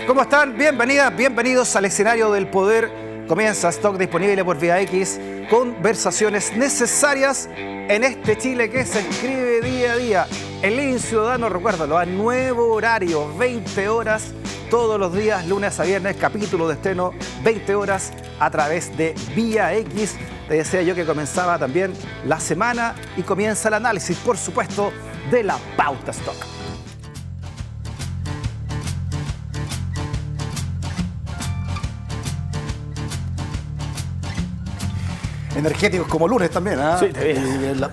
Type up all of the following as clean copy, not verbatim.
¿Cómo están? Bienvenidas, bienvenidos al escenario del poder. Comienza Stock disponible por Vía X. Conversaciones necesarias en este Chile que se escribe día a día. El Living Ciudadano, recuérdalo, a nuevo horario, 20 horas, todos los días, lunes a viernes, capítulo de estreno, 20 horas a través de Vía X. Te decía yo que comenzaba también la semana y comienza el análisis, por supuesto, de la pauta Stock. Energéticos como lunes también, ¿ah? Sí, te vi.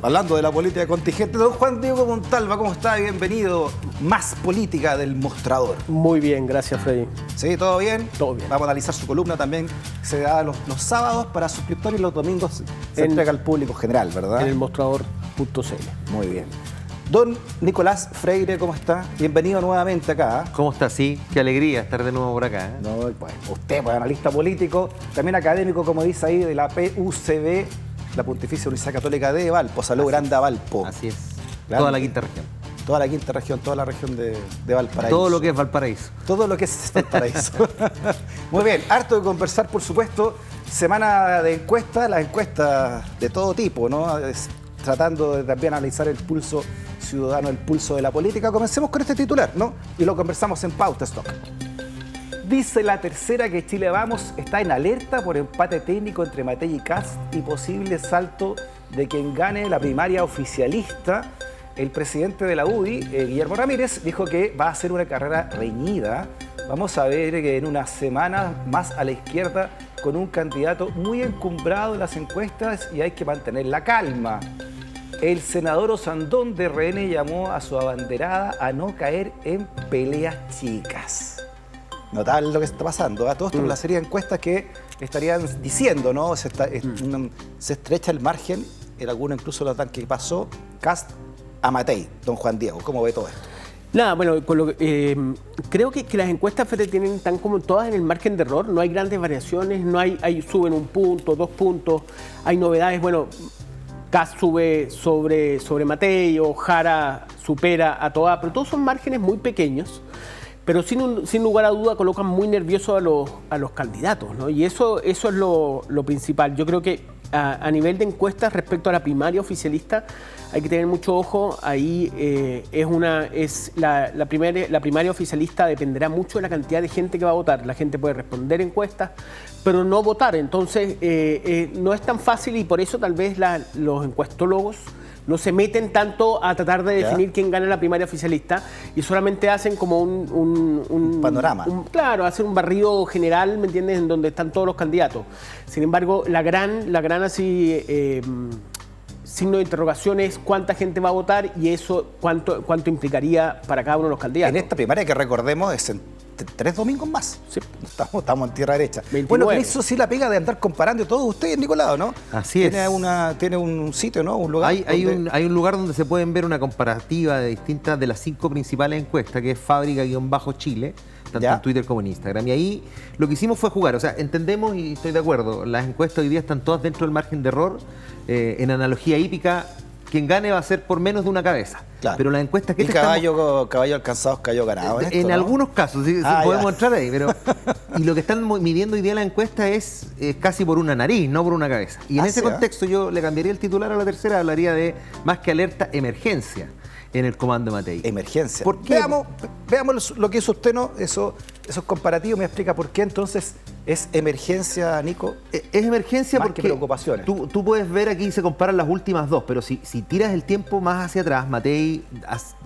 Hablando de la política contingente. Don Juan Diego Montalva, ¿cómo está? Bienvenido. Más política del mostrador. Muy bien, gracias, Freddy. ¿Sí? ¿Todo bien? Todo bien. Vamos a analizar su columna también. Se da los sábados para suscriptores y los domingos se entrega al público general, ¿verdad? En el mostrador.cl. Muy bien. Don Nicolás Freire, ¿cómo está? Bienvenido nuevamente acá. ¿Cómo está? Sí, qué alegría estar de nuevo por acá. No, pues, usted, pues, analista político, también académico, como dice ahí, de la PUCB, la Pontificia Universidad Católica de Valpo. Salud grande a Valpo. Así es. Grande. Toda la quinta región. Toda la quinta región, toda la región de Valparaíso. Todo lo que es Valparaíso. Todo lo que es Valparaíso. Muy bien, harto de conversar, por supuesto. Semana de encuestas, las encuestas de todo tipo, ¿no? Tratando de también analizar el pulso ciudadano, el pulso de la política. Comencemos con este titular, ¿no? Y lo conversamos en Pauta Stock. Dice La Tercera que Chile Vamos está en alerta por empate técnico entre Matei y Kast y posible salto de quien gane la primaria oficialista. El presidente de la UDI, Guillermo Ramírez, dijo que va a ser una carrera reñida. Vamos a ver que en unas semanas más a la izquierda con un candidato muy encumbrado en las encuestas y hay que mantener la calma. El senador Osandón de RN llamó a su abanderada a no caer en peleas chicas. Notable lo que está pasando, ¿eh? Todo esto es una serie de encuestas que estarían diciendo, ¿no? Se estrecha el margen, en algunos incluso lo dan que pasó Kast a Matei. Don Juan Diego, ¿cómo ve todo esto? Nada, bueno, creo que las encuestas, Fede, están como todas en el margen de error. No hay grandes variaciones, no hay suben un punto, 2 puntos, hay novedades. Bueno, Kast sube sobre Matei o Jara supera a Toá, pero todos son márgenes muy pequeños. Pero sin lugar a duda colocan muy nerviosos a los candidatos, ¿no? Y eso es lo principal. Yo creo que a nivel de encuestas respecto a la primaria oficialista hay que tener mucho ojo. Ahí la primaria oficialista dependerá mucho de la cantidad de gente que va a votar. La gente puede responder encuestas, pero no votar. Entonces no es tan fácil y por eso tal vez los encuestólogos no se meten tanto a tratar de definir quién gana la primaria oficialista y solamente hacen como un panorama. Claro, hacen un barrido general, ¿me entiendes?, en donde están todos los candidatos. Sin embargo, la gran así signo de interrogación es cuánta gente va a votar y eso cuánto implicaría para cada uno de los candidatos. En esta primaria, que recordemos, es en 3 domingos más. Sí. Estamos en tierra derecha. 29. Bueno, eso sí la pega de andar comparando todos ustedes, Nicolás, ¿no? Así es. Tiene un sitio, ¿no? Un lugar. Hay un lugar donde se pueden ver una comparativa de distintas de las 5 principales encuestas, que es Fábrica-Chile, tanto en Twitter como en Instagram. Y ahí lo que hicimos fue jugar. O sea, entendemos y estoy de acuerdo, las encuestas hoy día están todas dentro del margen de error. En analogía hípica, quien gane va a ser por menos de una cabeza. Claro. Pero las encuestas que caballo alcanzados cayó ganado. En ¿no? algunos casos, sí, podemos entrar ahí. Pero, y lo que están midiendo hoy día la encuesta es casi por una nariz, no por una cabeza. Y en ese contexto yo le cambiaría el titular a La Tercera, hablaría de más que alerta, emergencia en el comando de Matei. Emergencia. ¿Por qué? Veamos lo que hizo usted, ¿no? Esos comparativos me explica por qué entonces es emergencia, Nico. Es emergencia más porque que preocupaciones. Tú puedes ver aquí se comparan las últimas dos, pero si tiras el tiempo más hacia atrás, Matei,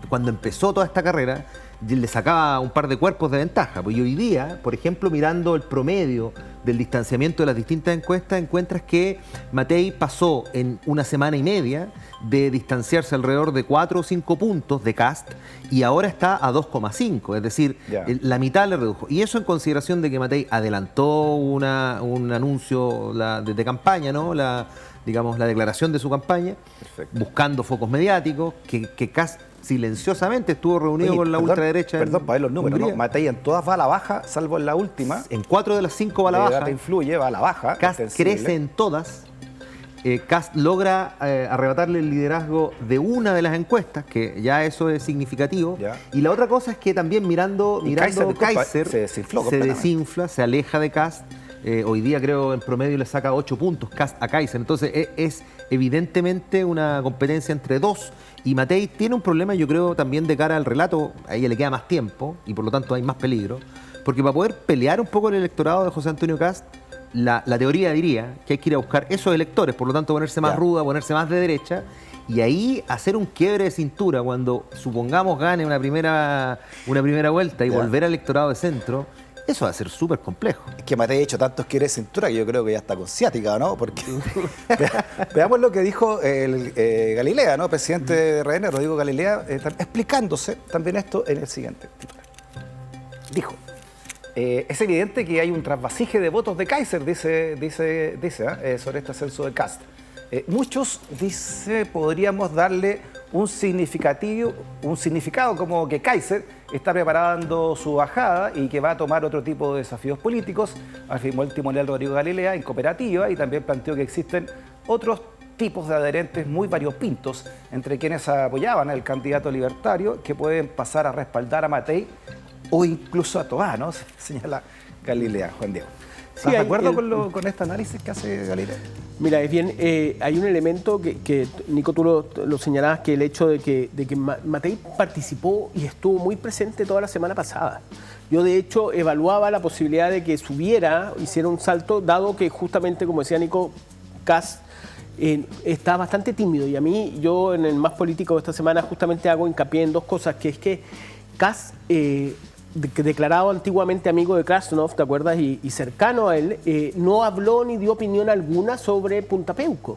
cuando empezó toda esta carrera, le sacaba un par de cuerpos de ventaja. Pues hoy día, por ejemplo, mirando el promedio del distanciamiento de las distintas encuestas, encuentras que Matei pasó en una semana y media de distanciarse alrededor de 4 o 5 puntos de Kast y ahora está a 2,5, es decir, la mitad le redujo. Y eso en consideración de que Matei adelantó un anuncio de campaña, ¿no? La declaración de su campaña, buscando focos mediáticos, que Kast silenciosamente estuvo reunido con la ultraderecha. Perdón, para ver los números, ¿no? Matei en todas va a la baja, salvo en la última. En 4 de las 5 va a la baja. Influye, va a la baja. Kast crece en todas. Kast logra arrebatarle el liderazgo de una de las encuestas, que ya eso es significativo. Ya. Y la otra cosa es que también mirando Kaiser se desinfla, se aleja de Kast. Hoy día creo en promedio le saca 8 puntos Kast a Kaiser. Entonces es evidentemente una competencia entre dos. Y Matei tiene un problema, yo creo, también de cara al relato. A ella le queda más tiempo y por lo tanto hay más peligro. Porque para poder pelear un poco el electorado de José Antonio Kast, la teoría diría que hay que ir a buscar esos electores, por lo tanto ponerse más ruda, ponerse más de derecha, y ahí hacer un quiebre de cintura cuando supongamos gane una primera vuelta y volver al electorado de centro. Eso va a ser súper complejo. Es que Matei ha hecho tantos quiebres de cintura que yo creo que ya está con ciática, ¿no? Porque veamos lo que dijo Galilea, ¿no? Presidente de RN, Rodrigo Galilea, explicándose también esto en el siguiente titular. Dijo: es evidente que hay un trasvasije de votos de Kaiser, dice sobre este ascenso de Kast. Muchos, dice, podríamos darle un significado como que Kaiser está preparando su bajada y que va a tomar otro tipo de desafíos políticos, afirmó el timonel Rodrigo Galilea en Cooperativa, y también planteó que existen otros tipos de adherentes muy variopintos entre quienes apoyaban al candidato libertario que pueden pasar a respaldar a Matei o incluso a Toá, ¿no? Señala Galilea. Juan Diego, ¿estás de acuerdo con este análisis que hace Galilea? Mira, es bien, hay un elemento que Nico, tú lo señalabas, que el hecho de que Matei participó y estuvo muy presente toda la semana pasada. Yo, de hecho, evaluaba la posibilidad de que hiciera un salto, dado que justamente, como decía Nico, Kast está bastante tímido. Y a mí, yo en el Más Político de esta semana justamente hago hincapié en dos cosas, que es que Kast, declarado antiguamente amigo de Krasnov, ¿te acuerdas? Y cercano a él, no habló ni dio opinión alguna sobre Punta Peuco.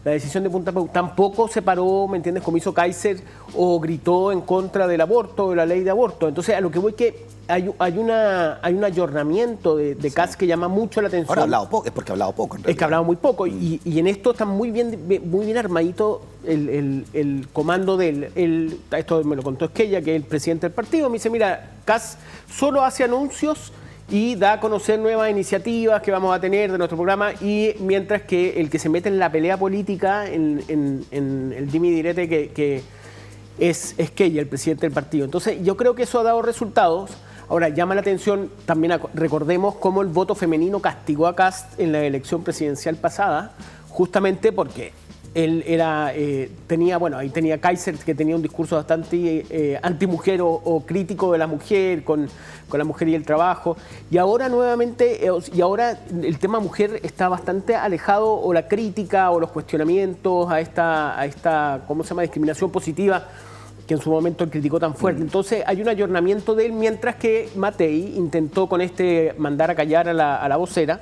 La decisión de Punta Peuco tampoco se paró, ¿me entiendes?, como hizo Kaiser, o gritó en contra del aborto, de la ley de aborto. Entonces, a lo que voy que hay un ayornamiento de Kast que llama mucho la atención. Ahora ha hablado poco, es porque ha hablado poco. Es que ha hablado muy poco, y en esto está muy bien armadito el comando de él. Esto me lo contó Esquella, que es el presidente del partido. Me dice: mira, Kast solo hace anuncios y da a conocer nuevas iniciativas que vamos a tener de nuestro programa, y mientras que el que se mete en la pelea política, en el dime y direte, que es Esquella, el presidente del partido. Entonces, yo creo que eso ha dado resultados. Ahora, llama la atención también, recordemos cómo el voto femenino castigó a Kast en la elección presidencial pasada, justamente porque él ahí tenía Kaiser, que tenía un discurso bastante antimujer o crítico de la mujer, con la mujer y el trabajo. Y ahora nuevamente, el tema mujer está bastante alejado, o la crítica o los cuestionamientos a esta ¿cómo se llama?, discriminación positiva, que en su momento él criticó tan fuerte. Entonces hay un ayornamiento de él, mientras que Matei intentó mandar a callar a la vocera,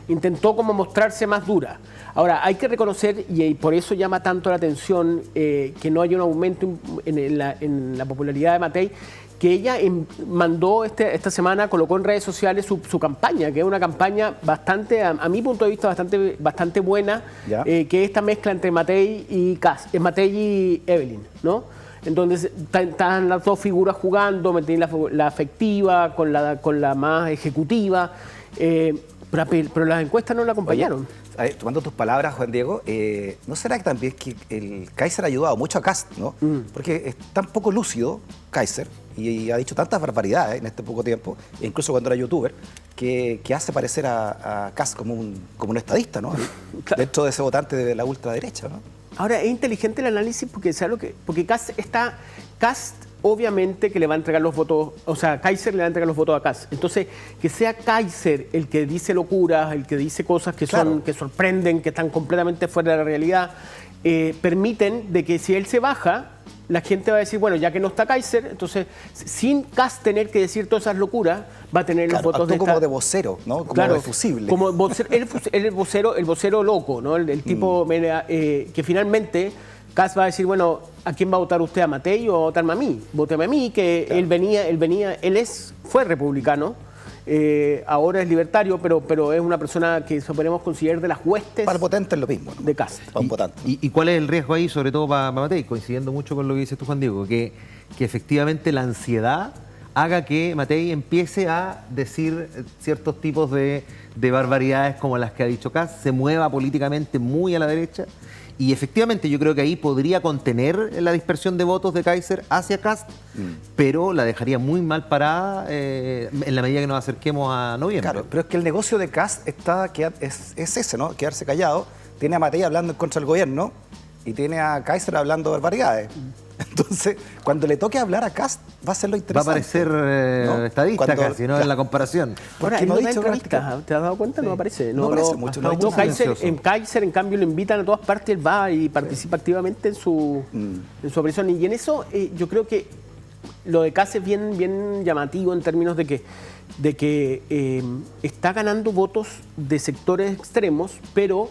intentó como mostrarse más dura. Ahora, hay que reconocer, y por eso llama tanto la atención que no haya un aumento en la popularidad de Matei, que ella mandó esta semana, colocó en redes sociales su campaña, que es una campaña bastante, a mi punto de vista, bastante buena, que es esta mezcla entre Matei y Kast, Matei y Evelyn, ¿no? Entonces están las dos figuras jugando, la afectiva con la más ejecutiva, pero las encuestas no la acompañaron. Oye, tomando tus palabras, Juan Diego, ¿no será que también que el Kaiser ha ayudado mucho a Kast, ¿no? Porque es tan poco lúcido Kaiser y ha dicho tantas barbaridades en este poco tiempo, incluso cuando era youtuber, que hace parecer a Kast como un estadista, ¿no? Claro. Dentro de ese votante de la ultraderecha, ¿no? Ahora, es inteligente el análisis porque Kast obviamente que le va a entregar los votos, o sea, Kaiser le va a entregar los votos a Kast. Entonces, que sea Kaiser el que dice locuras, el que dice cosas que sorprenden, que están completamente fuera de la realidad, permiten de que si él se baja, la gente va a decir, bueno, ya que no está Kaiser, entonces, sin Kast tener que decir todas esas locuras, va a tener los votos de como de vocero, ¿no? Como de fusible. Como vocero, el vocero loco, ¿no? El tipo que finalmente Kast va a decir, bueno, ¿a quién va a votar usted? ¿A Matei o va a votarme a mí? Vóteme a mí, que claro. Fue republicano, ahora es libertario, pero es una persona que podemos considerar de las huestes. Para el potente es lo mismo, ¿no? De Kast. Para un votante. ¿Y cuál es el riesgo ahí, sobre todo para Matei? Coincidiendo mucho con lo que dices tú, Juan Diego, que efectivamente la ansiedad haga que Matei empiece a decir ciertos tipos de barbaridades como las que ha dicho Kast, se mueva políticamente muy a la derecha. Y efectivamente yo creo que ahí podría contener la dispersión de votos de Kaiser hacia Kast, pero la dejaría muy mal parada en la medida que nos acerquemos a noviembre. Claro, pero es que el negocio de Kast es ese, ¿no? Quedarse callado. Tiene a Matei hablando en contra del gobierno y tiene a Kaiser hablando barbaridades. Entonces, cuando le toque hablar a Kast, va a ser lo interesante. Va a parecer ¿no? estadista Cuando, casi, ¿no? En la comparación. Ahora, Porque no no da dicho entrevistas, ¿te has dado cuenta? No aparece. No aparece mucho, no ha dicho Kaiser, en cambio, lo invitan a todas partes, él va y participa activamente en su aparición. Y en eso yo creo que lo de Kast es bien llamativo en términos de que está ganando votos de sectores extremos, pero...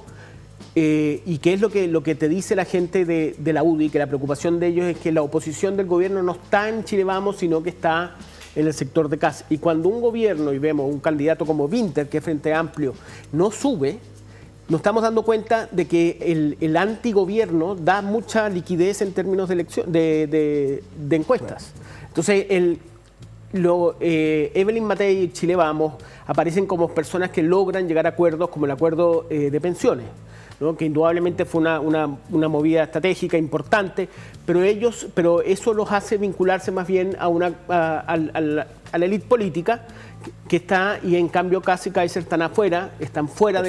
y que es lo que te dice la gente de la UDI, que la preocupación de ellos es que la oposición del gobierno no está en Chile Vamos, sino que está en el sector de Kast. Y cuando un gobierno, y vemos un candidato como Winter, que es Frente Amplio, no sube, nos estamos dando cuenta de que el antigobierno da mucha liquidez en términos de encuestas. Entonces, Evelyn Matei y Chile Vamos aparecen como personas que logran llegar a acuerdos como el acuerdo de pensiones, ¿no? Que indudablemente fue una movida estratégica importante, pero eso los hace vincularse más bien a la élite política que está, y en cambio Kast y Kaiser están fuera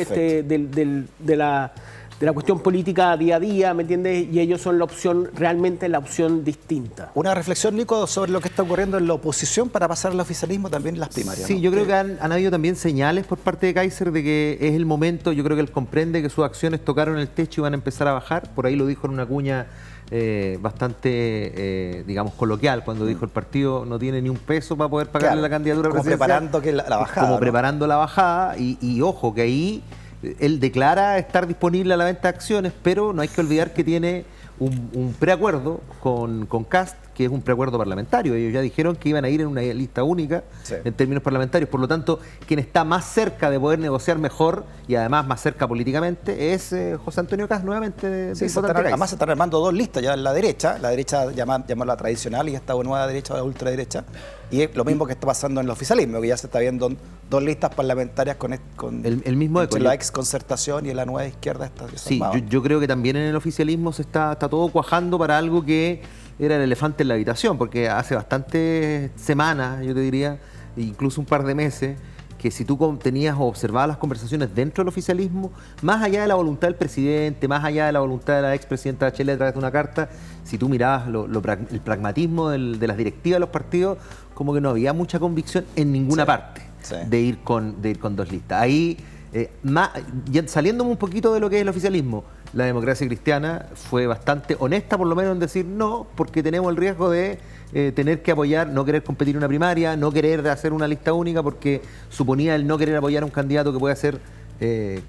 de la cuestión política día a día, ¿me entiendes? Y ellos son realmente la opción distinta. Una reflexión, Nico, sobre lo que está ocurriendo en la oposición para pasar al oficialismo también en las primarias. Sí, ¿no? Yo creo que han habido también señales por parte de Kaiser de que es el momento. Yo creo que él comprende que sus acciones tocaron el techo y van a empezar a bajar. Por ahí lo dijo en una cuña bastante, digamos, coloquial, cuando dijo el partido no tiene ni un peso para poder pagarle la candidatura presidencial. Preparando la bajada. Como preparando la bajada y ojo, que ahí él declara estar disponible a la venta de acciones, pero no hay que olvidar que tiene un preacuerdo con Kast, que es un preacuerdo parlamentario. Ellos ya dijeron que iban a ir en una lista única en términos parlamentarios. Por lo tanto, quien está más cerca de poder negociar mejor y además más cerca políticamente es José Antonio Kast nuevamente. Además se están armando dos listas ya en la derecha llamarla tradicional y esta nueva derecha o la ultraderecha. Y es lo mismo que está pasando en el oficialismo, que ya se está viendo dos listas parlamentarias con el mismo eco. La ex concertación y la nueva izquierda. Sí, yo creo que también en el oficialismo se está todo cuajando para algo que era el elefante en la habitación, porque hace bastantes semanas, yo te diría, incluso un par de meses, que si tú tenías o observabas las conversaciones dentro del oficialismo, más allá de la voluntad del presidente, más allá de la voluntad de la expresidenta Bachelet a través de una carta, si tú mirabas el pragmatismo de las directivas de los partidos, como que no había mucha convicción en ninguna parte de ir con dos listas. Ahí, saliéndome un poquito de lo que es el oficialismo, la democracia cristiana fue bastante honesta, por lo menos en decir no, porque tenemos el riesgo de tener que apoyar, no querer competir en una primaria, no querer hacer una lista única, porque suponía el no querer apoyar a un candidato que pueda ser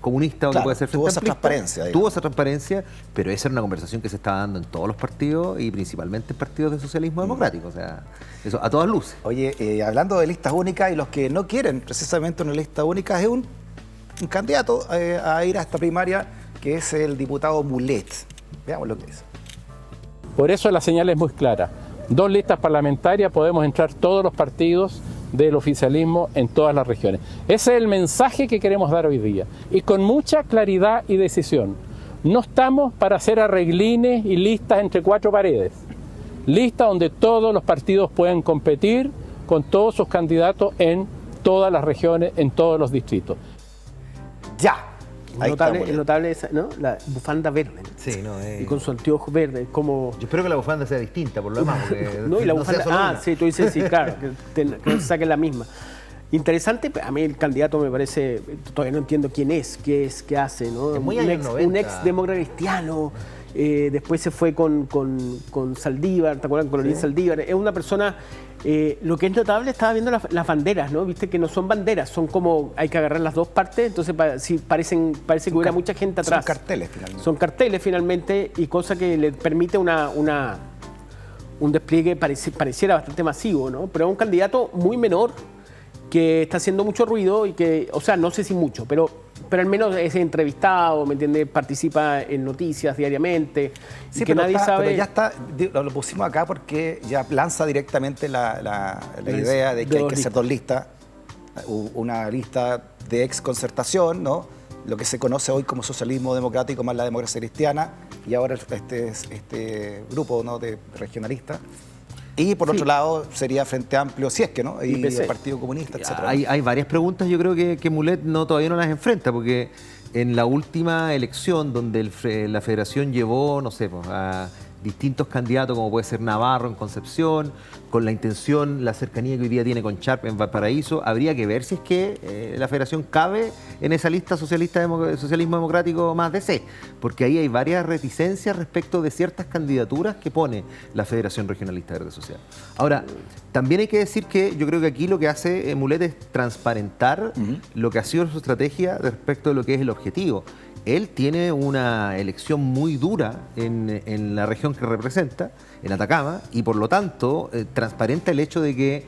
comunista o que puede ser tuvo esa transparencia. Tuvo esa transparencia, pero esa era una conversación que se estaba dando en todos los partidos y principalmente en partidos de socialismo democrático, o sea, eso a todas luces. Oye, hablando de listas únicas y los que no quieren precisamente una lista única, es un candidato a ir a esta primaria, que es el diputado Mulet. Veamos lo que dice. Por eso la señal es muy clara. 2 listas parlamentarias, podemos entrar todos los partidos del oficialismo en todas las regiones. Ese es el mensaje que queremos dar hoy día. Y con mucha claridad y decisión. No estamos para hacer arreglines y listas entre 4 paredes. Listas donde todos los partidos puedan competir con todos sus candidatos en todas las regiones, en todos los distritos. Ya. Es notable esa, ¿no? La bufanda verde. Sí, y con su anteojo verde, como... Yo espero que la bufanda sea distinta, por lo demás. No, y la bufanda... sí, tú dices, sí, claro, que saquen la misma. Interesante, a mí el candidato me parece, todavía no entiendo quién es, qué hace, ¿no? Es muy un ex demócrata cristiano, después se fue con Saldívar, ¿te acuerdas? Con Olin Saldívar. Es una persona... lo que es notable, estaba viendo las banderas, ¿no? Viste que no son banderas, son como, hay que agarrar las dos partes, entonces parece que hubiera mucha gente atrás. Son carteles finalmente. Son carteles finalmente, y cosa que le permite un despliegue pareciera bastante masivo, ¿no? Pero es un candidato muy menor que está haciendo mucho ruido y que, o sea, no sé si mucho, pero pero al menos es entrevistado, ¿me entiendes? Participa en noticias diariamente. Sí, que nadie sabe. Pero ya está, lo pusimos acá porque ya lanza directamente la idea de que hay que hacer dos listas. Una lista de ex concertación, ¿no? Lo que se conoce hoy como socialismo democrático más la democracia cristiana, y ahora este grupo, ¿no?, de regionalistas. Y por otro lado sería Frente Amplio, si es que, ¿no? Y el Partido Comunista, etc. Hay varias preguntas, yo creo que Mulet todavía no las enfrenta, porque en la última elección donde la Federación llevó, no sé, pues, a distintos candidatos, como puede ser Navarro en Concepción, con la intención, la cercanía que hoy día tiene con Sharp en Valparaíso, habría que ver si es que la Federación cabe en esa lista socialismo democrático más DC, porque ahí hay varias reticencias respecto de ciertas candidaturas que pone la Federación Regionalista Verde Social. Ahora, también hay que decir que yo creo que aquí lo que hace Mulet es transparentar lo que ha sido su estrategia respecto de lo que es el objetivo. Él tiene una elección muy dura en la región que representa, en Atacama, y por lo tanto transparenta el hecho de que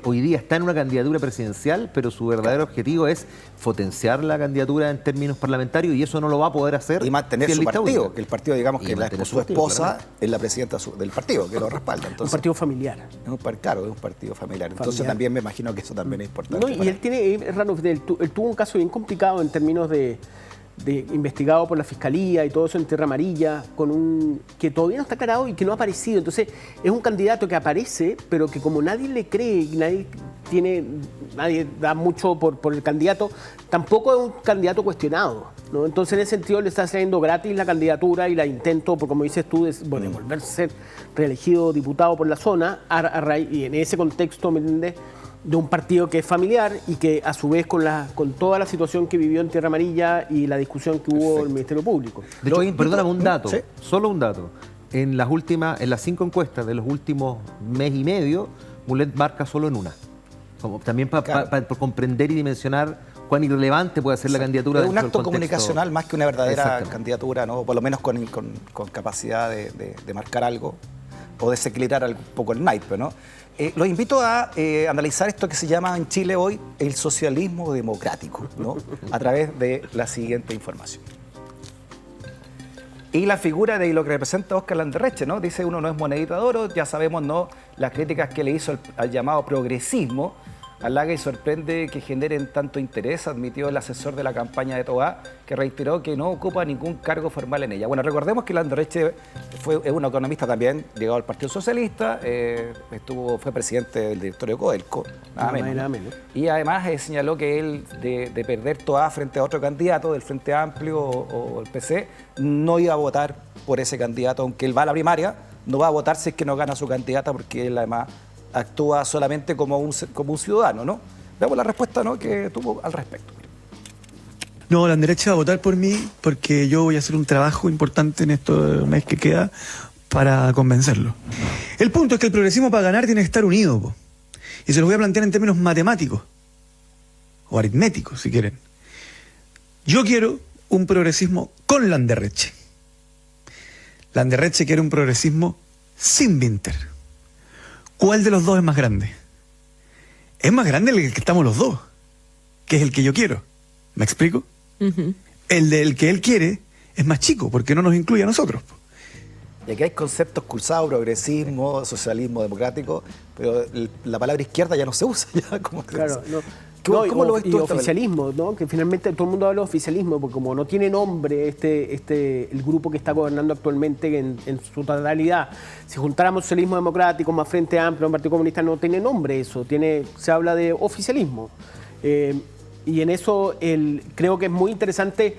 hoy día está en una candidatura presidencial, pero su verdadero objetivo es potenciar la candidatura en términos parlamentarios, y eso no lo va a poder hacer. Y mantener su partido, que el partido, digamos, que su esposa claramente es la presidenta del partido, que lo respalda. Entonces, un partido familiar. Claro, es un partido familiar. Entonces también me imagino que eso también es importante. No, y él tiene, él tuvo un caso bien complicado en términos de investigado por la Fiscalía y todo eso en Tierra Amarilla, que todavía no está aclarado y que no ha aparecido. Entonces es un candidato que aparece, pero que como nadie le cree y nadie da mucho por el candidato, tampoco es un candidato cuestionado, ¿no? Entonces en ese sentido le está saliendo gratis la candidatura y la intento, como dices tú, de volverse a ser reelegido diputado por la zona, y en ese contexto, ¿me entiendes?, de un partido que es familiar y que a su vez con toda la situación que vivió en Tierra Amarilla y la discusión que hubo en el Ministerio Público. De hecho, perdóname, un dato, solo un dato. En las 5 encuestas de los últimos mes y medio, Mulet marca solo en una. También para comprender y dimensionar cuán irrelevante puede ser la candidatura. Es un acto comunicacional más que una verdadera candidatura, ¿no? Por lo menos con capacidad de marcar algo o desequilibrar un poco el naipe, ¿no? Los invito a analizar esto que se llama en Chile hoy el socialismo democrático, ¿no?, a través de la siguiente información. Y la figura de lo que representa Óscar Landerreche, ¿no? Dice, uno no es monedita de oro, ya sabemos, ¿no?, las críticas que le hizo al llamado progresismo. Halaga y sorprende que generen tanto interés, admitió el asesor de la campaña de Tobá, que reiteró que no ocupa ningún cargo formal en ella. Bueno, recordemos que Landerreche es un economista también, llegado al Partido Socialista, fue presidente del directorio Codelco, nada menos. Y además señaló que él, de perder Tobá frente a otro candidato del Frente Amplio o el PC, no iba a votar por ese candidato, aunque él va a la primaria, no va a votar si es que no gana su candidata, porque él además actúa solamente como un ciudadano, ¿no? Veamos la respuesta, ¿no?, que tuvo al respecto. No, Landerreche va a votar por mí porque yo voy a hacer un trabajo importante en estos meses que queda para convencerlo. El punto es que el progresismo para ganar tiene que estar unido, po. Y se lo voy a plantear en términos matemáticos o aritméticos, si quieren. Yo quiero un progresismo con Landerreche. Landerreche quiere un progresismo sin Winter. ¿Cuál de los dos es más grande? Es más grande el que estamos los dos, que es el que yo quiero. ¿Me explico? El del que él quiere es más chico, porque no nos incluye a nosotros. Y aquí hay conceptos cursados, progresismo, socialismo democrático, pero la palabra izquierda ya no se usa. Ya, claro, no. ¿Cómo lo ves tú? Y oficialismo, ¿no? Que finalmente todo el mundo habla de oficialismo, porque como no tiene nombre el grupo que está gobernando actualmente en su totalidad, si juntáramos socialismo democrático más Frente Amplio, Partido Comunista, no tiene nombre eso, se habla de oficialismo. Y en eso creo que es muy interesante.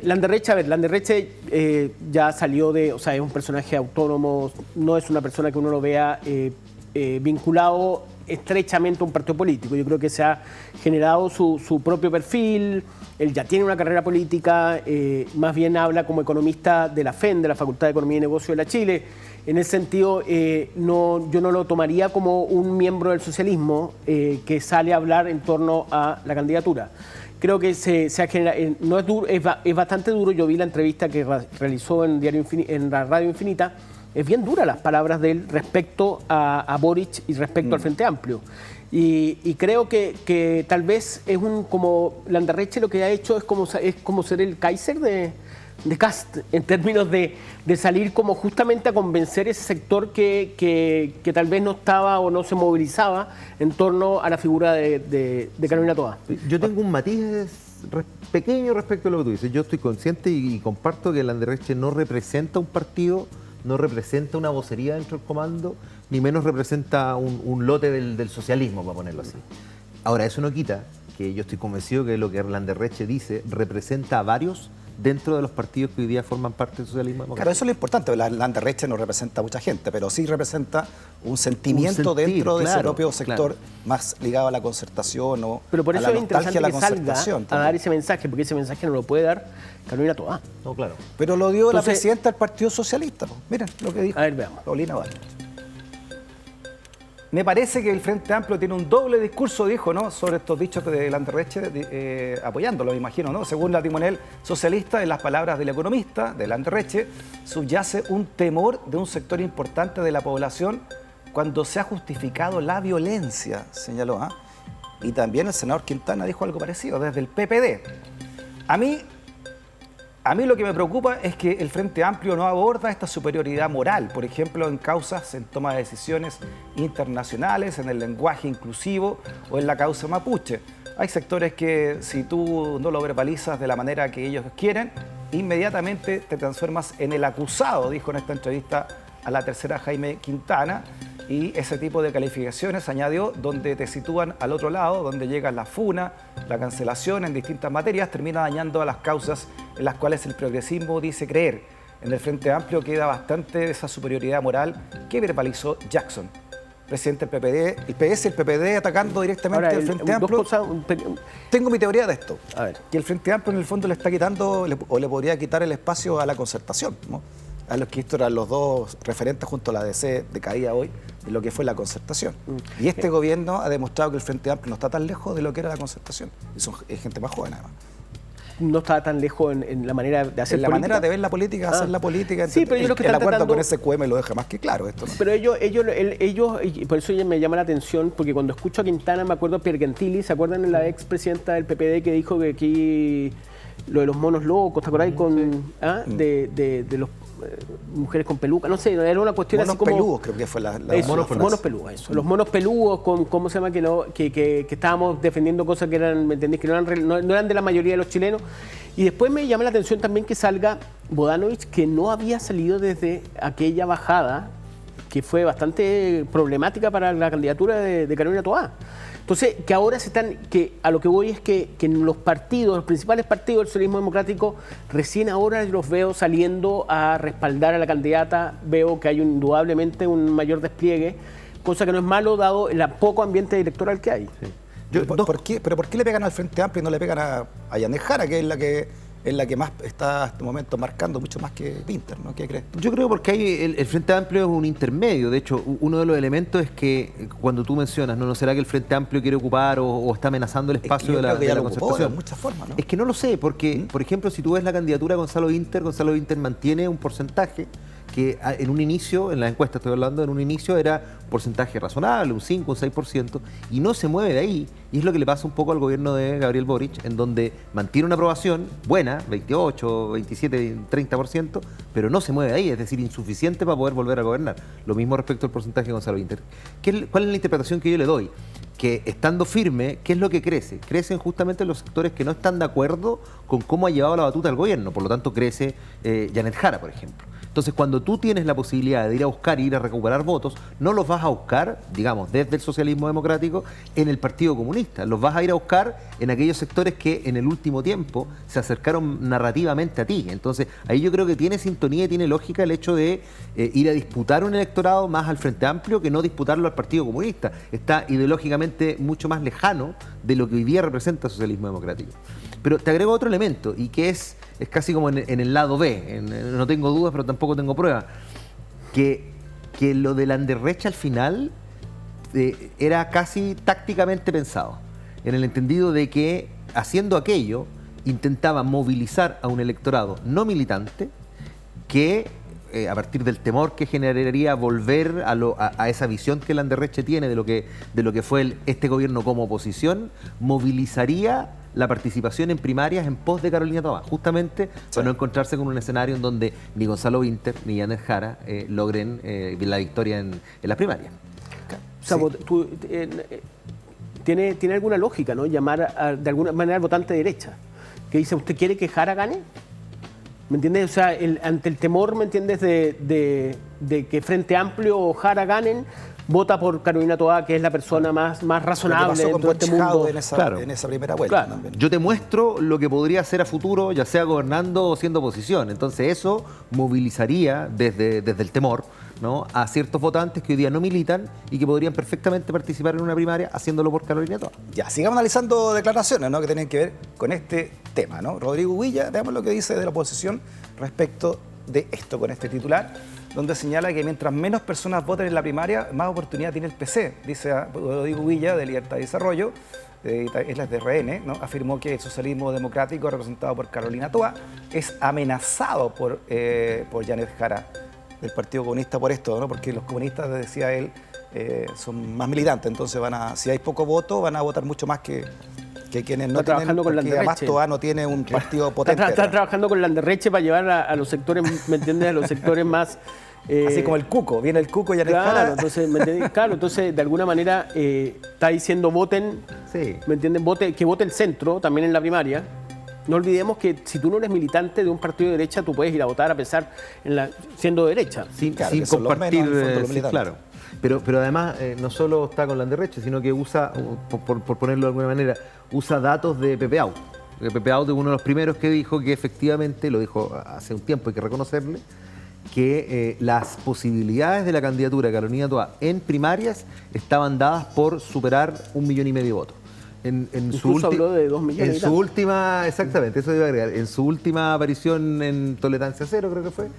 Landerreche ya salió es un personaje autónomo, no es una persona que uno lo vea vinculado estrechamente a un partido político. Yo creo que se ha generado su propio perfil, él ya tiene una carrera política, más bien habla como economista de la FEN, de la Facultad de Economía y Negocio de la Chile. En ese sentido, yo no lo tomaría como un miembro del socialismo que sale a hablar en torno a la candidatura. Creo que se ha generado, no es duro, es bastante duro. Yo vi la entrevista que realizó en la Radio Infinita. Es bien dura las palabras de él respecto a Boric y respecto al Frente Amplio. Y creo que tal vez es como Landerreche lo que ha hecho es como ser el Kaiser de Kast, en términos de salir como justamente a convencer ese sector que tal vez no estaba o no se movilizaba en torno a la figura de Carolina Toá. Yo tengo un matiz pequeño respecto a lo que tú dices. Yo estoy consciente y comparto que Landerreche no representa un partido, no representa una vocería dentro del comando, ni menos representa un lote del socialismo, para ponerlo así. Ahora, eso no quita que yo estoy convencido que lo que Landerreche dice representa a varios dentro de los partidos que hoy día forman parte del socialismo democrático. Claro, eso es lo importante. Landerreche no representa a mucha gente, pero sí representa un sentimiento dentro de ese propio sector más ligado a la concertación o pero por eso a la es interesante nostalgia, que a la concertación. salga a dar ese mensaje, porque ese mensaje no lo puede dar Carolina Toá. No, claro. Pero lo dio Entonces, la presidenta del Partido Socialista. Miren lo que dijo. A ver, veamos. Paulina Vázquez. Me parece que el Frente Amplio tiene un doble discurso, dijo, ¿no?, sobre estos dichos de Landerreche, apoyándolo, me imagino, ¿no? Según la timonel socialista, en las palabras del economista, de Landerreche, subyace un temor de un sector importante de la población cuando se ha justificado la violencia, señaló. Y también el senador Quintana dijo algo parecido, desde el PPD. A mí lo que me preocupa es que el Frente Amplio no aborda esta superioridad moral, por ejemplo, en causas, en toma de decisiones internacionales, en el lenguaje inclusivo o en la causa mapuche. Hay sectores que si tú no lo verbalizas de la manera que ellos quieren, inmediatamente te transformas en el acusado, dijo en esta entrevista a La Tercera Jaime Quintana, y ese tipo de calificaciones, añadió, donde te sitúan al otro lado, donde llega la funa, la cancelación en distintas materias, termina dañando a las causas en las cuales el progresismo dice creer. En el Frente Amplio queda bastante de esa superioridad moral que verbalizó Jackson, presidente del PPD, el PS y el PPD atacando directamente al Frente Amplio. Tengo mi teoría de esto, que el Frente Amplio en el fondo le está quitando o le podría quitar el espacio a la concertación, ¿no? A los que estos eran los dos referentes junto a la DC de caída hoy de lo que fue la concertación. Y este gobierno ha demostrado que el Frente Amplio no está tan lejos de lo que era la concertación. Es gente más joven, además. No estaba tan lejos en la manera de hacer la política. manera de ver la política, hacer la política. Sí, pero yo lo que el acuerdo tratando... con ese QM lo deja más que claro esto, ¿no? Pero ellos, y por eso me llama la atención, porque cuando escucho a Quintana me acuerdo a Pierre Gentili, ¿se acuerdan de la expresidenta del PPD que dijo que aquí lo de los monos locos, ¿te acordáis? De los mujeres con peluca, no sé, era una cuestión monos así como... peludos, creo que fue la monos peludos, eso. Los monos peludos, ¿cómo se llama? Que estábamos defendiendo cosas que eran, ¿me entendés? Que no eran de la mayoría de los chilenos. Y después me llama la atención también que salga Bodanovich, que no había salido desde aquella bajada, que fue bastante problemática para la candidatura de Carolina Toá. Entonces, que ahora a lo que voy es que en los principales partidos del socialismo democrático, recién ahora los veo saliendo a respaldar a la candidata, veo que hay indudablemente un mayor despliegue, cosa que no es malo dado el poco ambiente electoral que hay. Sí. ¿Por qué le pegan al Frente Amplio y no le pegan a Yanez Jara, que es la que más está en este momento marcando mucho más que Pinter, ¿no? ¿Qué crees tú? Yo creo porque el Frente Amplio es un intermedio. De hecho, uno de los elementos es que cuando tú mencionas, ¿no será que el Frente Amplio quiere ocupar o está amenazando el espacio de la concertación? De muchas formas, ¿no? Es que no lo sé, porque, por ejemplo, si tú ves la candidatura de Gonzalo Inter mantiene un porcentaje que en un inicio, en las encuestas estoy hablando, en un inicio era un porcentaje razonable, un 5, un 6%, y no se mueve de ahí. Y es lo que le pasa un poco al gobierno de Gabriel Boric, en donde mantiene una aprobación buena, 28, 27, 30%, pero no se mueve de ahí, es decir, insuficiente para poder volver a gobernar. Lo mismo respecto al porcentaje de Gonzalo Inter. ¿Cuál es la interpretación que yo le doy? Que estando firme, ¿qué es lo que crece? Crecen justamente los sectores que no están de acuerdo con cómo ha llevado la batuta el gobierno, por lo tanto crece Yanez Jara, por ejemplo. Entonces, cuando tú tienes la posibilidad de ir a buscar y ir a recuperar votos, no los vas a buscar, digamos, desde el socialismo democrático en el Partido Comunista. Los vas a ir a buscar en aquellos sectores que en el último tiempo se acercaron narrativamente a ti. Entonces, ahí yo creo que tiene sintonía y tiene lógica el hecho de ir a disputar un electorado más al Frente Amplio que no disputarlo al Partido Comunista. Está ideológicamente mucho más lejano de lo que hoy día representa el socialismo democrático. Pero te agrego otro elemento, y que es casi como en el lado B, no tengo dudas, pero tampoco tengo pruebas, que lo de Landerreche al final era casi tácticamente pensado, en el entendido de que haciendo aquello intentaba movilizar a un electorado no militante que a partir del temor que generaría volver a esa visión que Landerreche tiene de lo que fue este gobierno como oposición, movilizaría la participación en primarias en pos de Carolina Toá, justamente para no encontrarse con un escenario en donde ni Gonzalo Vinter ni Janet Jara logren la victoria en las primarias. O sea, ¿tiene alguna lógica, ¿no? Llamar de alguna manera al votante de derecha, que dice, ¿usted quiere que Jara gane? ¿Me entiendes? O sea, ante el temor, ¿me entiendes?, de que Frente Amplio o Jara ganen, vota por Carolina Toá, que es la persona más razonable dentro de este mundo. En esa primera vuelta. Claro. También. Yo te muestro lo que podría hacer a futuro, ya sea gobernando o siendo oposición. Entonces eso movilizaría desde el temor, ¿no?, a ciertos votantes que hoy día no militan y que podrían perfectamente participar en una primaria haciéndolo por Carolina Toá. Ya, sigamos analizando declaraciones, ¿no?, que tienen que ver con este tema, ¿no? Rodrigo Huilla, veamos lo que dice de la oposición respecto de esto, con este titular, donde señala que mientras menos personas voten en la primaria, más oportunidad tiene el PC. Dice Rodrigo Huilla, de Libertad y Desarrollo, es la de RN, ¿no?, afirmó que el socialismo democrático representado por Carolina Toá es amenazado por Janet Jara, del Partido Comunista, por esto, ¿no?, porque los comunistas, decía él, son más militantes, entonces si hay poco voto, van a votar mucho más que quienes no tienen, porque además Toá no tiene un partido potente. Está trabajando con Landerreche para llevar a los sectores, ¿me entiendes?, a los sectores más... así como el Cuco, viene el Cuco y Janet Jara. Claro, entonces, ¿me entiendes? Claro, entonces de alguna manera está diciendo voten, Sí. ¿me entienden? Que vote el centro también en la primaria. No olvidemos que si tú no eres militante de un partido de derecha, tú puedes ir a votar a pesar siendo de derecha. Sin que son los compartir, menos, en el fondo, los sí, militantes. claro. Pero además no solo está con Landerreche, sino que usa, por ponerlo de alguna manera, usa datos de Pepe Out. Pepe Out es uno de los primeros que dijo que efectivamente, lo dijo hace un tiempo, hay que reconocerle, que las posibilidades de la candidatura de Carolina Toá en primarias estaban dadas por superar 1,5 millones de votos. Incluso habló de 2 millones. En su última, exactamente, eso iba a agregar, en su última aparición en Tolerancia Cero, creo que fue,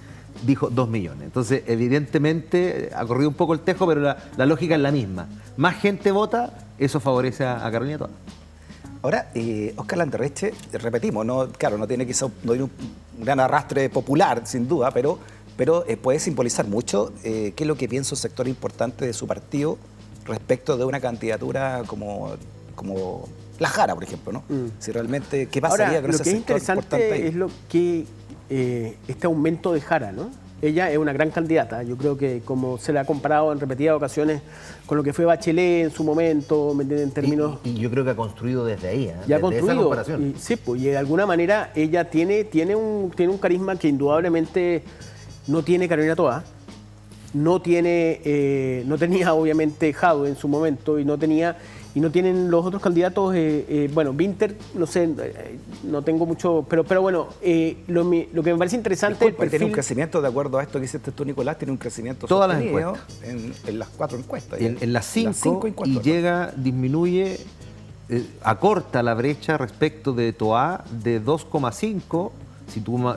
dijo 2 millones. Entonces, evidentemente, ha corrido un poco el tejo, pero la lógica es la misma. Más gente vota, eso favorece a Carolina Toá. Ahora, Óscar Landerreche, repetimos, claro, no tiene quizá un gran arrastre popular, sin duda, pero puede simbolizar mucho qué es lo que piensa un sector importante de su partido respecto de una candidatura como la Jara, por ejemplo, ¿no? Si realmente, ¿qué pasaría con ese sector importante ahí? Lo que es interesante es lo que este aumento de Jara, ¿no? Ella es una gran candidata, yo creo que como se le ha comparado en repetidas ocasiones con lo que fue Bachelet en su momento, ¿me entiendes? En términos... Y yo creo que ha construido desde ahí, ¿eh? Ya ha desde construido. esa comparación. Sí, pues, y de alguna manera ella tiene un carisma que indudablemente no tiene Carolina Toá, no tenía obviamente Jadwe en su momento y no tienen los otros candidatos, bueno, Vinter, no sé, no tengo mucho, pero bueno, lo que me parece interesante es el perfil... Tiene un crecimiento, de acuerdo a esto que hiciste tú, Nicolás, tiene un crecimiento todas las sostenido encuestas. en las 4 encuestas. En las 5 y disminuye, acorta la brecha respecto de Toá de 2,5,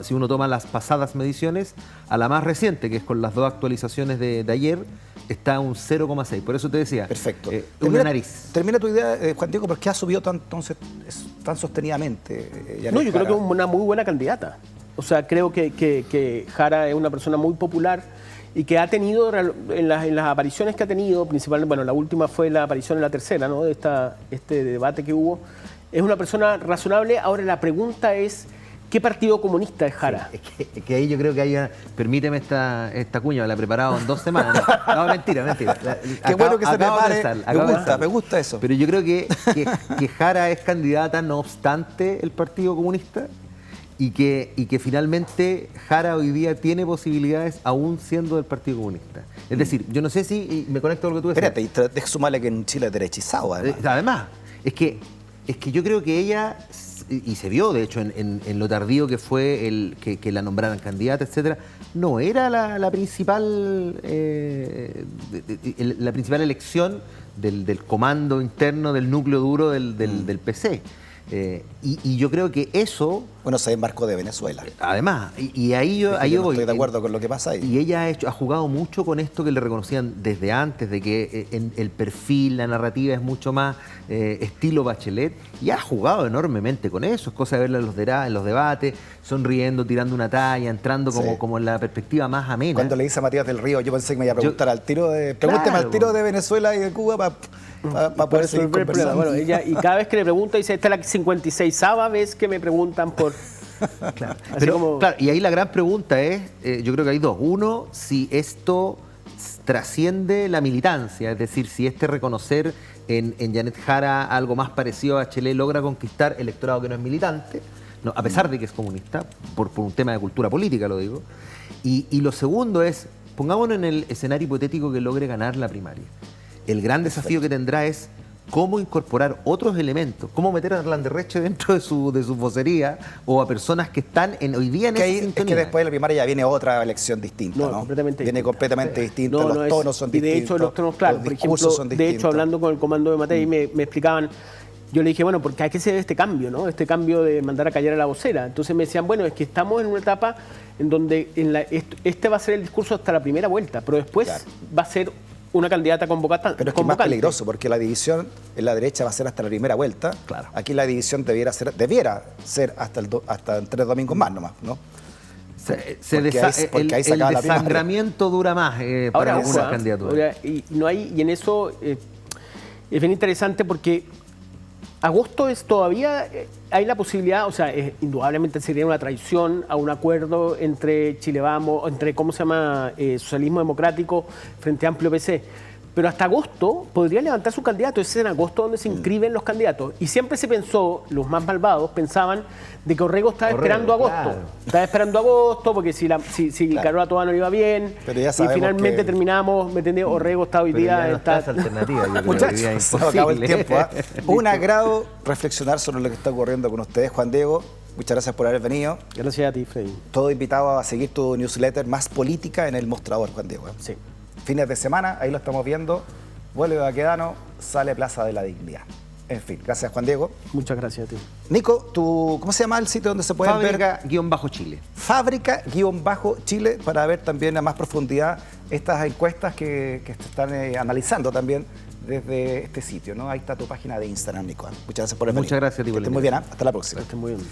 si uno toma las pasadas mediciones, a la más reciente, que es con las 2 actualizaciones de ayer, está un 0,6. Por eso te decía, perfecto. Una nariz. Termina tu idea, Juan Diego, ¿por qué ha subido tan sostenidamente? No, yo creo que es una muy buena candidata. O sea, creo que Jara es una persona muy popular y que ha tenido, en las apariciones que ha tenido, principalmente, bueno, la última fue la aparición en la tercera, ¿no?, de este debate que hubo, es una persona razonable. Ahora la pregunta es, ¿qué partido comunista es Jara? Sí, es que ahí yo creo que hay permíteme esta cuña, me la he preparado en 2 semanas. No, mentira. Qué bueno que se prepare, me gusta eso. Pero yo creo que Jara es candidata, no obstante el Partido Comunista, y que finalmente Jara hoy día tiene posibilidades aún siendo del Partido Comunista. Es decir, yo no sé si, y me conecto a lo que tú decías. Espérate, deja sumarle que en Chile es derechizado, Además, es que yo creo que ella... Y se vio, de hecho, en lo tardío que fue que la nombraran candidata, etcétera, no era la principal elección del comando interno, del núcleo duro del PC. Y yo creo que eso Bueno, se embarcó de Venezuela. Además, y ahí yo No voy. estoy de acuerdo con lo que pasa ahí. Y ella ha jugado mucho con esto que le reconocían desde antes, de que el perfil, la narrativa es mucho más estilo Bachelet, y ha jugado enormemente con eso. Es cosa de verla en los debates, sonriendo, tirando una talla, entrando como en la perspectiva más amena. Cuando le dice a Matías del Río, yo pensé que me iba a preguntar al tiro de... Pregúnteme Claro, al tiro de Venezuela y de Cuba para poder seguir conversando. Bueno, ella, y cada vez que le pregunta, dice, esta es la 56ª vez que me preguntan por... Claro. Así Pero, como- claro, y ahí la gran pregunta es, yo creo que hay dos. Uno, si esto trasciende la militancia, es decir, si este reconocer en Janet Jara algo más parecido a Bachelet logra conquistar electorado que no es militante, no, a pesar de que es comunista, por un tema de cultura política lo digo. Y lo segundo es, pongámonos en el escenario hipotético que logre ganar la primaria. El gran desafío que tendrá es cómo incorporar otros elementos, cómo meter a Landerreche dentro de su vocería o a personas que están hoy día en Que esa ahí, es sintonía. que después de la primaria ya viene otra elección distinta, ¿no? Completamente Viene distinta. completamente distinta, No, los no es- tonos son y de distintos, hecho, los tonos, claro, los por discursos ejemplo, son de distintos. hecho, hablando con el comando de Matei, me explicaban, yo le dije, bueno, porque ¿a qué se debe este cambio, no? Este cambio de mandar a callar a la vocera. Entonces me decían, bueno, es que estamos en una etapa en donde este va a ser el discurso hasta la primera vuelta, pero después Claro. va a ser una candidata convocante. Pero es que es más peligroso, porque la división en la derecha va a ser hasta la primera vuelta. Claro. Aquí la división debiera ser hasta en 3 domingos más nomás, ¿no? Porque ahí se el acaba la primaria. desangramiento dura más para algunas ojo, candidaturas. ahora, y en eso es bien interesante porque agosto es todavía, hay la posibilidad, o sea, indudablemente sería una traición a un acuerdo entre Chile Vamos, entre, ¿cómo se llama?, Socialismo Democrático frente a Amplio PC. Pero hasta agosto podría levantar su candidato. Ese es en agosto donde se inscriben los candidatos. Y siempre se pensó, los más malvados pensaban de que Orrego estaba esperando agosto. claro. Estaba esperando agosto porque si Claro. Carola Toa no le iba bien. Pero ya y sabemos finalmente que- terminamos, ¿me entendés? Orrego está hoy Pero día... ya no está esa alternativa, yo creo que hoy día Muchachos, es se nos acabó el imposible. tiempo. ¿Ah? Un agrado reflexionar sobre lo que está ocurriendo con ustedes, Juan Diego. Muchas gracias por haber venido. Gracias a ti, Freddy. Todo invitado a seguir tu newsletter más política en El Mostrador, Juan Diego. Sí. Fines de semana, ahí lo estamos viendo. Vuelve Baquedano, sale Plaza de la Dignidad. En fin, gracias, Juan Diego. Muchas gracias a ti. Nico, ¿cómo se llama el sitio donde se puede ver? Fábrica-Chile. Fábrica-Chile, para ver también a más profundidad estas encuestas que se están analizando también desde este sitio, ¿no? Ahí está tu página de Instagram, Nico. Muchas gracias por venir. Muchas gracias a ti por Que la estés muy bien, ¿ah? Hasta la próxima. Que estés muy bien.